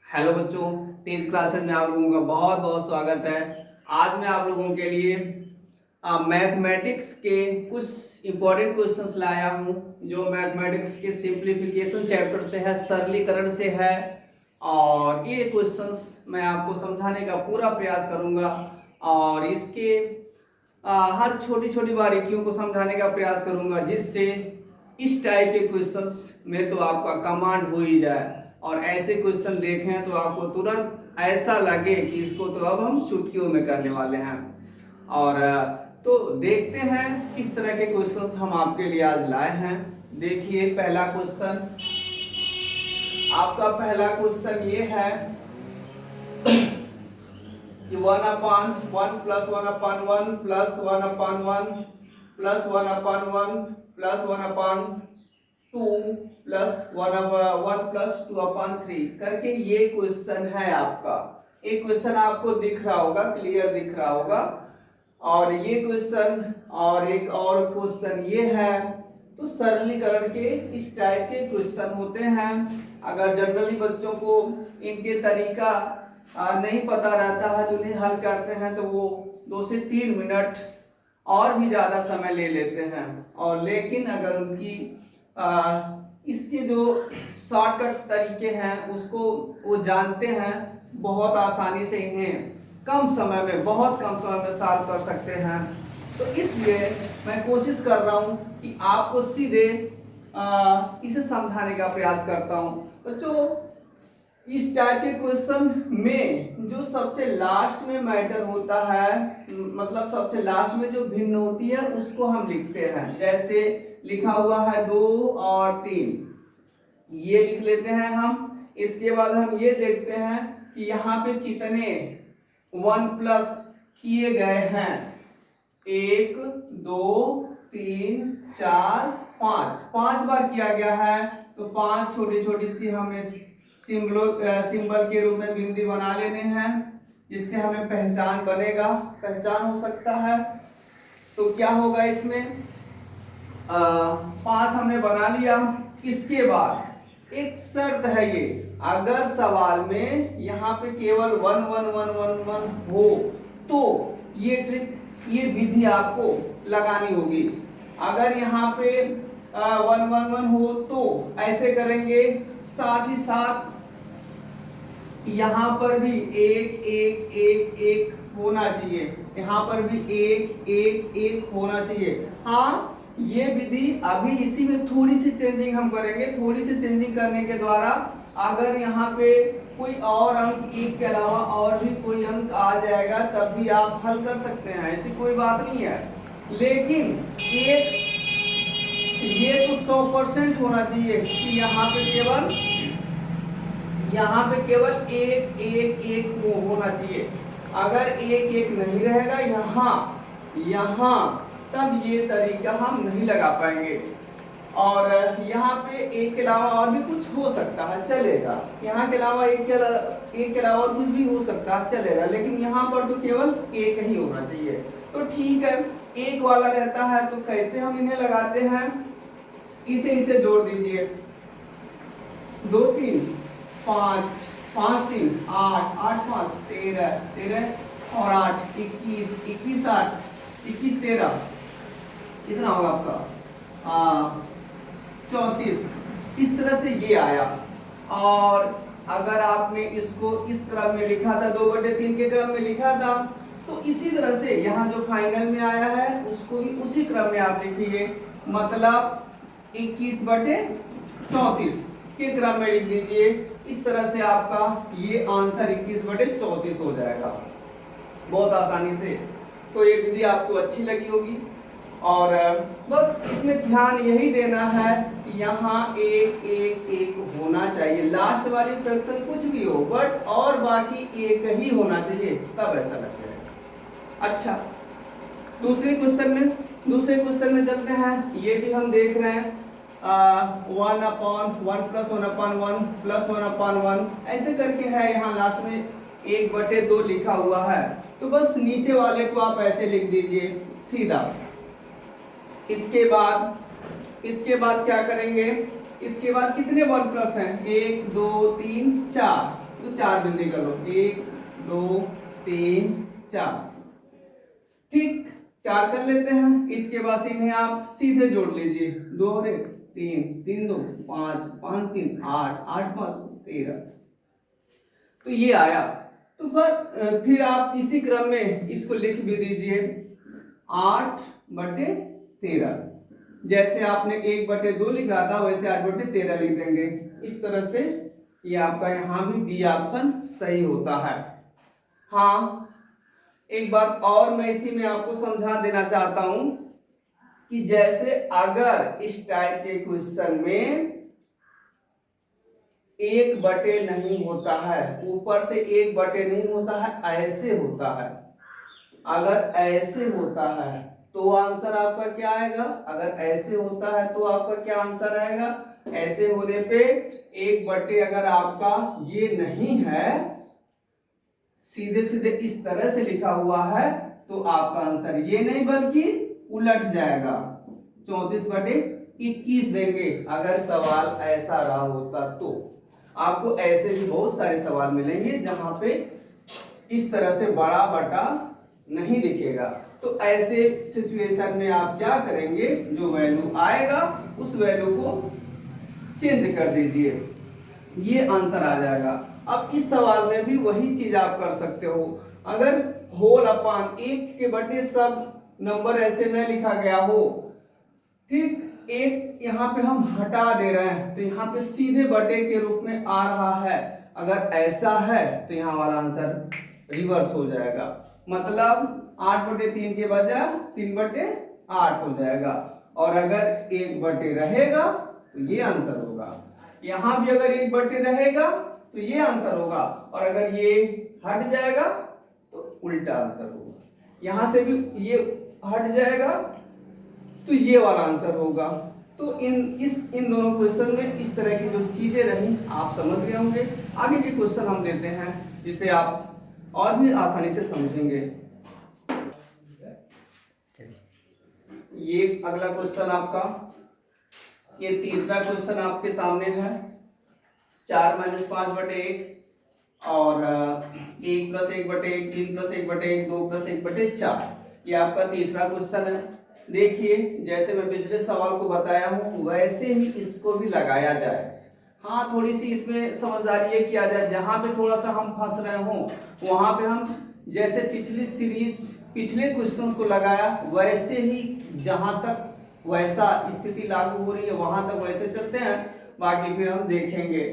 Hello बच्चों, 10th classes में आप लोगों का बहुत बहुत स्वागत है। आज मैं आप लोगों के लिए मैथमेटिक्स के कुछ इंपॉर्टेंट क्वेश्चंस लाया हूं जो मैथमेटिक्स के सिंप्लीफिकेशन चैप्टर से है, सरलीकरण से है। और ये क्वेश्चंस मैं आपको समझाने का पूरा प्रयास करूंगा और इसके हर छोटी छोटी बारीकियों को समझाने का प्रयास करूंगा, जिससे इस टाइप के क्वेश्चंस में तो आपका कमांड हो ही जाए और ऐसे क्वेश्चन देखें तो आपको तुरंत ऐसा लगे कि इसको तो अब हम चुटकियों में करने वाले हैं। और तो देखते हैं किस तरह के क्वेश्चंस हम आपके लिए आज लाए हैं। देखिए पहला क्वेश्चन, आपका पहला क्वेश्चन ये है कि 1/1 plus 1/1 plus 1/1 plus 1/1 plus 1/2 plus 1/1 plus 2/3 करके ये क्वेश्चन है आपका। एक क्वेश्चन आपको दिख रहा होगा, क्लियर दिख रहा होगा। और ये क्वेश्चन और एक और क्वेश्चन ये है। तो सरलीकरण के इस टाइप के क्वेश्चन होते हैं। अगर जनरली बच्चों को इनके तरीका नहीं पता रहता है, जो नहीं हल करते हैं, तो वो 2 से 3 मिनट और भी ज़्यादा समय ले लेते हैं। और लेकिन अगर उनकी इसके जो शॉर्टकट तरीके हैं उसको वो जानते हैं, बहुत आसानी से इन्हें कम समय में, बहुत कम समय में सॉल्व कर सकते हैं। तो इसलिए मैं कोशिश कर रहा हूँ कि आपको सीधे इसे समझाने का प्रयास करता हूँ। बच्चों, इस टाइप के क्वेश्चन में जो सबसे लास्ट में मैटर होता है, मतलब सबसे लास्ट में जो भिन्न होती है, उसको हम लिखते हैं। जैसे लिखा हुआ है 2 और 3, ये लिख लेते हैं हम। इसके बाद हम ये देखते हैं कि यहाँ पे कितने 1 प्लस किए गए हैं। 1 2 3 4 5 बार किया गया है। तो 5 छोटी छोटी सी हमें सिंबल के रूप में बिंदी बना लेने हैं, जिससे हमें पहचान बनेगा, पहचान हो सकता है। तो क्या होगा इसमें, 5 हमने बना लिया। इसके बाद एक शर्त है ये, अगर सवाल में यहाँ पे केवल 1 1 1 1 1 हो तो ये ट्रिक, ये विधि आपको लगानी होगी। अगर यहाँ पे 1 1 1 हो तो ऐसे करेंगे। साथ ही साथ यहाँ पर भी 1 1 1 1 होना चाहिए, यहाँ पर भी 1 1 1 होना चाहिए। हाँ, ये विधि अभी इसी में थोड़ी सी चेंजिंग हम करेंगे। थोड़ी सी चेंजिंग करने के द्वारा अगर यहाँ पे कोई और अंक 1 के अलावा और भी कोई अंक आ जाएगा, तब भी आप हल कर सकते हैं, ऐसी कोई बात नहीं है। लेकिन एक ये तो 100% होना चाहिए कि यहाँ पे केवल 1 1 1 होना चाहिए। अगर 1 1 नहीं रहेगा यहाँ, तब ये तरीका हम नहीं लगा पाएंगे। और यहाँ पे 1 के अलावा और भी कुछ हो सकता है, चलेगा। यहाँ के अलावा 1 के अलावा और कुछ भी हो सकता है, चलेगा। लेकिन यहाँ पर तो केवल 1 ही होना चाहिए। तो ठीक है, 1 वाला रहता है। तो कैसे हम इन्हें लगाते हैं, इसे जोड़ दीजिए। 2 3 5 5 3 8 8 5 13 13 और 8 21 21 8 21 13 कितना होगा आपका 34। इस तरह से ये आया। और अगर आपने इसको इस क्रम में लिखा था, 2/3 के क्रम में लिखा था, तो इसी तरह से यहाँ जो फाइनल में आया है उसको भी उसी क्रम में आप लिखिए। मतलब 21/34 के क्रम में लिख दीजिए। इस तरह से आपका ये आंसर 21/34 हो जाएगा, बहुत आसानी से। तो ये विधि आपको अच्छी लगी होगी। और बस इसमें ध्यान यही देना है कि यहाँ 1 1 1 होना चाहिए। लास्ट वाली फ्रैक्शन कुछ भी हो, बट और बाकी 1 ही होना चाहिए, तब ऐसा लगेगा। अच्छा, दूसरे क्वेश्चन में चलते हैं। ये भी हम देख रहे हैं 1/1 प्लस 1/1 प्लस 1/1 ऐसे करके है। यहाँ लास्ट में 1/2 लिखा हुआ है। तो बस नीचे वाले को आप ऐसे लिख दीजिए सीधा। इसके बाद क्या करेंगे, इसके बाद कितने 1 प्लस हैं, 1 2 3 4, तो 4 बिंदी कर लो, 1 2 3 4। ठीक, 4 कर लेते हैं। इसके बाद इन्हें आप सीधे जोड़ लीजिए, 2 और 1 3, 3 2 5, 5 3 8, 8 5 13। तो ये आया। तो फिर आप इसी क्रम में इसको लिख भी दीजिए, 8/13। जैसे आपने 1/2 लिखा था वैसे 8/13 लिख देंगे। इस तरह से ये आपका यहाँ भी बी ऑप्शन सही होता है। हाँ, एक बात और मैं इसी में आपको समझा देना चाहता हूं कि जैसे अगर इस टाइप के क्वेश्चन में 1/, नहीं होता है, ऊपर से 1/, नहीं होता है, ऐसे होता है। अगर ऐसे होता है तो आंसर आपका क्या आएगा? अगर ऐसे होता है तो आपका क्या आंसर आएगा? ऐसे होने पे 1/, अगर आपका ये नहीं है, सीधे सीधे इस तरह से लिखा हुआ है, तो आपका आंसर ये नहीं बल्कि उलट जाएगा, 34/21 देंगे। अगर सवाल ऐसा रहा होता तो आपको ऐसे भी बहुत सारे सवाल मिलेंगे जहां पे इस तरह से बड़ा बटा नहीं दिखेगा। तो ऐसे सिचुएशन में आप क्या करेंगे, जो वैल्यू आएगा उस वैल्यू को चेंज कर दीजिए, ये आंसर आ जाएगा। अब इस सवाल में भी वही चीज आप कर सकते हो। अगर होल अपान 1/, सब नंबर ऐसे न लिखा गया हो, ठीक, एक यहाँ पे हम हटा दे रहे हैं तो यहाँ पे सीधे बटे के रूप में आ रहा है। अगर ऐसा है तो यहाँ वाला आंसर रिवर्स हो जाएगा, मतलब 8/3 के बजाय 3/8 हो जाएगा। और अगर 1/, रहेगा तो ये आंसर होगा। यहां भी अगर 1/, रहेगा तो ये आंसर होगा, और अगर ये हट जाएगा तो उल्टा आंसर होगा। यहां से भी ये हट जाएगा तो ये वाला आंसर होगा। तो इन दोनों क्वेश्चन में इस तरह की जो चीजें रही आप समझ गए होंगे। आगे के क्वेश्चन हम देते हैं जिसे आप और भी आसानी से समझेंगे। ये अगला क्वेश्चन आपका, ये तीसरा क्वेश्चन आपके सामने है। 4 - 5/1 और 1 + 1/1, 3 + 1/1, 2 + 1/4, ये आपका तीसरा क्वेश्चन है। देखिए, जैसे मैं पिछले सवाल को बताया हूं वैसे ही इसको भी लगाया जाए। हाँ, थोड़ी सी इसमें समझदारी ये किया जाए, जहां पे थोड़ा सा हम फंस रहे हों वहां पे हम जैसे पिछली सीरीज पिछले क्वेश्चन को लगाया वैसे ही, जहां तक वैसा स्थिति लागू हो रही है वहां तक वैसे चलते हैं, बाकी फिर हम देखेंगे।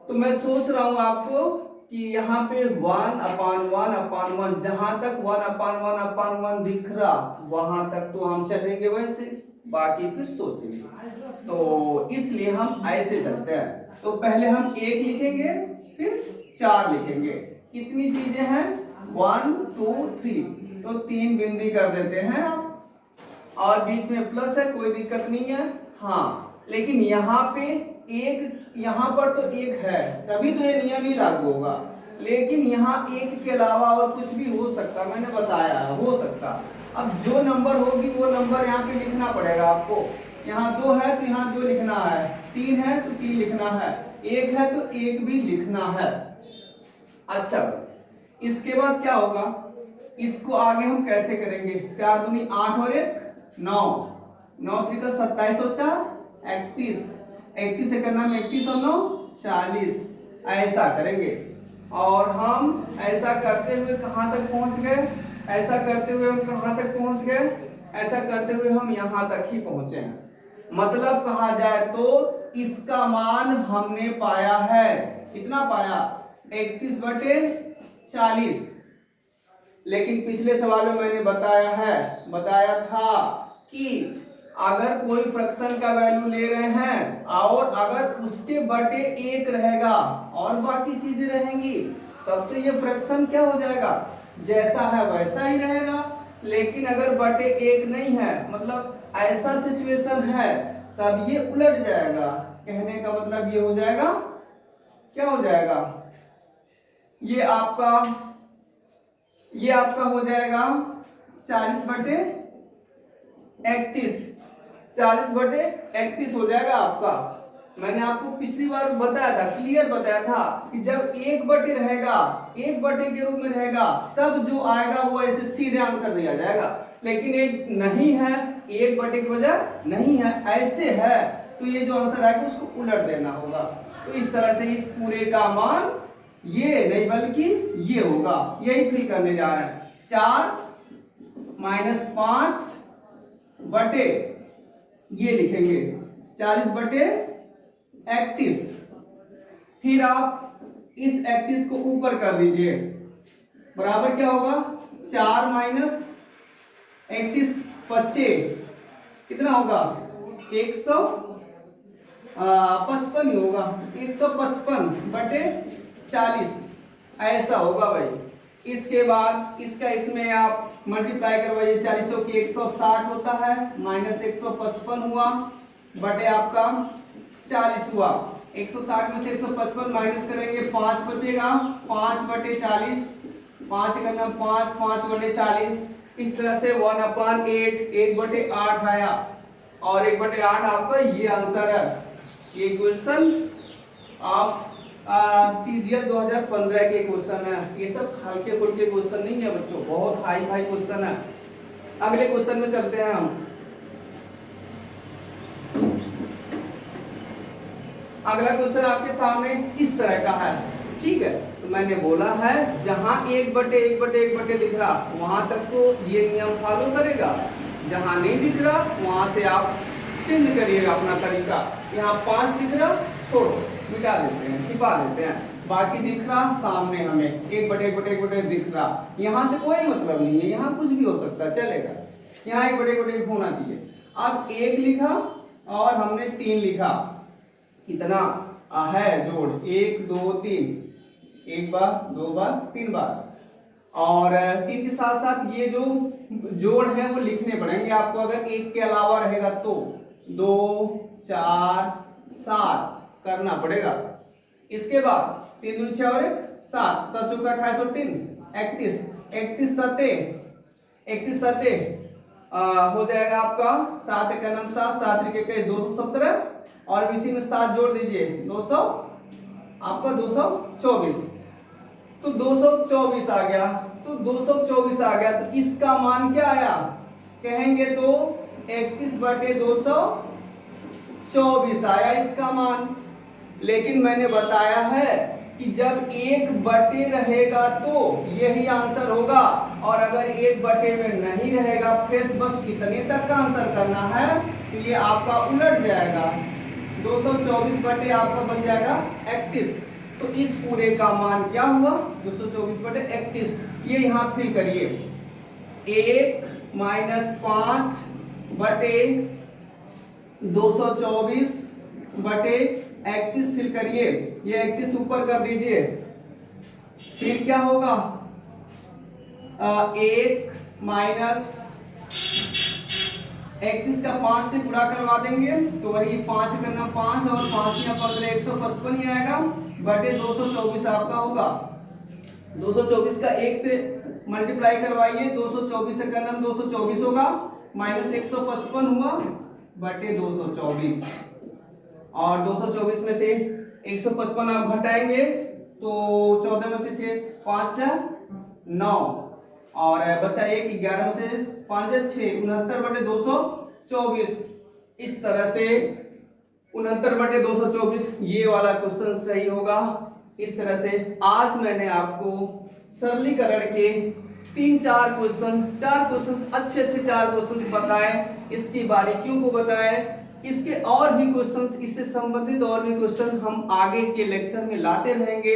तो मैं सोच रहा हूं आपको कि यहाँ पे 1/1/1, जहां तक 1/1/1 दिख रहा वहां तक तो हम चलेंगे वैसे, बाकी फिर सोचेंगे। तो इसलिए हम ऐसे चलते हैं। तो पहले हम 1 लिखेंगे, फिर 4 लिखेंगे। कितनी चीजें हैं? 1 2 3, तो 3 बिंदी कर देते हैं आप, और बीच में प्लस है, कोई दिक्कत नहीं है। हाँ, लेकिन यहाँ पे एक, यहाँ पर तो 1 है तभी तो ये नियम ही लागू होगा, लेकिन यहाँ 1 के अलावा और कुछ भी हो सकता, मैंने बताया हो सकता। अब जो नंबर होगी वो नंबर यहाँ पे लिखना पड़ेगा आपको। यहाँ 2 है तो यहाँ 2 लिखना है, 3 है तो 3 लिखना है, 1 है तो 1 भी लिखना है। अच्छा, इसके बाद क्या होगा, इसको आगे हम कैसे करेंगे? 4 दूनी 8 और 1 9, 9 3 का 27 और 4 31, 31 से करना में 31 और 9 40, ऐसा करेंगे। और हम ऐसा करते हुए कहां तक पहुंच गए? ऐसा करते हुए हम कहां तक पहुंच गए? ऐसा करते हुए हम यहां तक ही पहुंचे हैं। मतलब कहा जाए तो इसका मान हमने पाया है, कितना पाया? 31/40। लेकिन पिछले सवाल में मैंने बताया था कि अगर कोई फ्रैक्शन का वैल्यू ले रहे हैं और अगर उसके बटे 1 रहेगा और बाकी चीजें रहेंगी, तब तो ये फ्रैक्शन क्या हो जाएगा? जैसा है वैसा ही रहेगा। लेकिन अगर बटे 1 नहीं है, मतलब ऐसा सिचुएशन है, तब ये उलट जाएगा। कहने का मतलब ये हो जाएगा, क्या हो जाएगा? ये आपका हो जाएगा 40/31, 40/31 हो जाएगा आपका। मैंने आपको पिछली बार बताया था, क्लियर बताया था कि जब एक बटे रहेगा, एक बटे के रूप में रहेगा, तब जो आएगा वो ऐसे सीधे आंसर दिया जाएगा। लेकिन एक नहीं है, एक बटे की वजह नहीं है, ऐसे है, तो ये जो आंसर आएगा उसको उलट देना होगा। तो इस तरह से इस पूरे का मान ये नहीं बल्कि ये होगा, यही फिल करने जा रहे हैं। 4 - 5 बटे ये लिखेंगे 40 बटे 31। फिर आप इस 31 को ऊपर कर दीजिए, बराबर क्या होगा 4 - 31 25 कितना होगा 155 ही होगा, 155 बटे 40 ऐसा होगा भाई। इसके बाद इसका इसमें आप मल्टीप्लाई करवाइए, 40 की 160 होता है, माइनस 155 हुआ बटे आपका 40 हुआ। 160 में से 155 माइनस करेंगे 5 बचेगा, 5 बटे 40, 5 करना 5, 5 बटे 40। इस तरह से 1/8, 1 बटे 8 आया, और 1 बटे 8 आपका ये आंसर है। ये क्वेश्चन आप सीजीएल 2015 के क्वेश्चन है। ये सब हल्के फुल्के क्वेश्चन नहीं है बच्चों, बहुत हाई फाई क्वेश्चन है। अगले क्वेश्चन में चलते हैं हम। अगला क्वेश्चन आपके सामने इस तरह का है, ठीक है। तो मैंने बोला है जहां 1 बटे 1 बटे 1 बटे दिख रहा वहां तक तो ये नियम फॉलो करेगा, जहां नहीं दिख रहा वहां से आप चेंज करिएगा अपना तरीका। यहाँ 5 दिख रहा छोड़ो, मिटा देते हैं, छिपा देते हैं, बाकी दिख रहा सामने हमें 1 बटे 1 बटे 1 बटे दिख रहा, यहाँ से कोई मतलब नहीं है, यहाँ कुछ भी हो सकता है, चलेगा। यहाँ 1 बटे 1 बटे 1 होना चाहिए। अब 1 लिखा और हमने 3 लिखा, कितना है जोड़ 1 2 3, 1 बार 2 बार 3 बार, और 3 के साथ साथ ये जो जोड़ है वो लिखने पड़ेंगे आपको, अगर 1 के अलावा रहेगा तो 2 4 7 करना पड़ेगा। इसके बाद 3 दूनी 6 और 1 7, 7 चौका 28 और 3 31, 31 सते 31 सते हो जाएगा आपका 7 एक नम 7, 7 के 217, और इसी में 7 जोड़ दीजिए 200 आपका 224, तो 224 आ गया। तो 224 आ गया, तो इसका मान क्या आया कहेंगे तो 31 बटे 224 आया इसका मान। लेकिन मैंने बताया है कि जब 1 बटे रहेगा तो यही आंसर होगा, और अगर 1 बटे में नहीं रहेगा फ्रेश बस इतने तक का आंसर करना है, तो ये आपका उलट जाएगा, 224 बटे आपका बन जाएगा 31। तो इस पूरे का मान क्या हुआ 224 बटे 31। ये यहाँ फिल करिए, 1 - 5 बटे 224 बटे 31 फिल करिए, ये 31 ऊपर कर दीजिए, फिर क्या होगा 1 - 31 का 5 से गुणा करवा देंगे, तो वही 5 करना 5 और 5 या 15 155 ही आएगा बटे 224 आपका होगा। 224 का 1 से मल्टीप्लाई करवाइए, 224 से करना 224 होगा, माइनस 155 हुआ बटे 224, और 224 में से 155 आप घटाएंगे तो 14 में से 6 5 9, और बचा 1 11 में से 5 6 69 बटे 224। इस तरह से 69 बटे 224 ये वाला क्वेश्चन सही होगा। इस तरह से आज मैंने आपको सरलीकरण के 3-4 क्वेश्चन, 4 क्वेश्चन अच्छे 4 क्वेश्चन बताए, इसकी बारीकियों को बताए। इसके और भी क्वेश्चंस, इससे संबंधित और भी क्वेश्चन हम आगे के लेक्चर में लाते रहेंगे,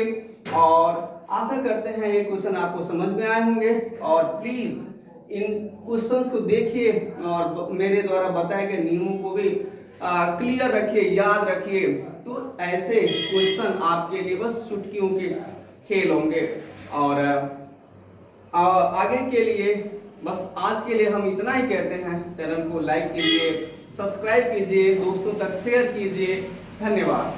और आशा करते हैं ये क्वेश्चन आपको समझ में आए होंगे। और प्लीज इन क्वेश्चंस को देखिए और मेरे द्वारा बताए गए नियमों को भी क्लियर रखिए, याद रखिए, तो ऐसे क्वेश्चन आपके लिए बस चुटकियों के खेल होंगे। और आगे के लिए बस आज के लिए हम इतना ही कहते हैं। चैनल को लाइक कीजिए, सब्सक्राइब कीजिए, दोस्तों तक शेयर कीजिए। धन्यवाद।